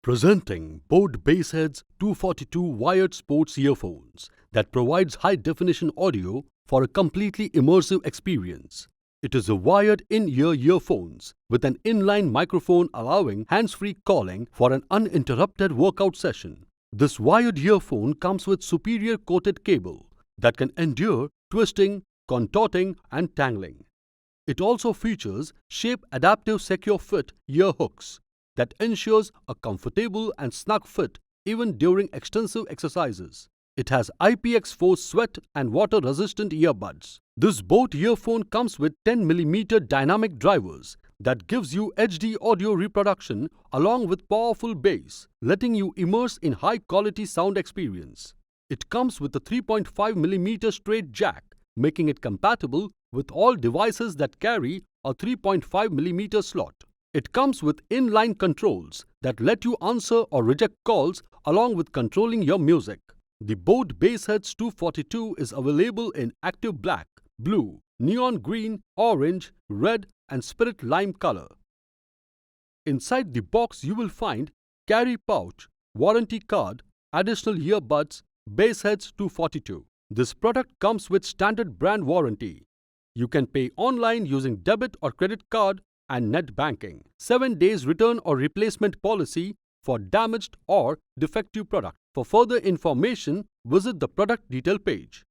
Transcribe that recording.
Presenting boAt Bassheads 242 wired sports earphones that provides high-definition audio for a completely immersive experience. It is a wired in-ear earphones with an inline microphone allowing hands-free calling for an uninterrupted workout session. This wired earphone comes with superior coated cable that can endure twisting, contorting and tangling. It also features shape-adaptive secure fit ear hooks that ensures a comfortable and snug fit even during extensive exercises. It has IPX4 sweat and water-resistant earbuds. This boAt earphone comes with 10mm dynamic drivers that gives you HD audio reproduction along with powerful bass, letting you immerse in high-quality sound experience. It comes with a 3.5mm straight jack, making it compatible with all devices that carry a 3.5mm slot. It comes with inline controls that let you answer or reject calls along with controlling your music. The boAt Bassheads 242 is available in active black, blue, neon green, orange, red and spirit lime color. Inside the box you will find carry pouch, warranty card, additional earbuds, Bassheads 242. This product comes with standard brand warranty. You can pay online using debit or credit card and net banking. 7 days return or replacement policy for damaged or defective product. For further information, visit the product detail page.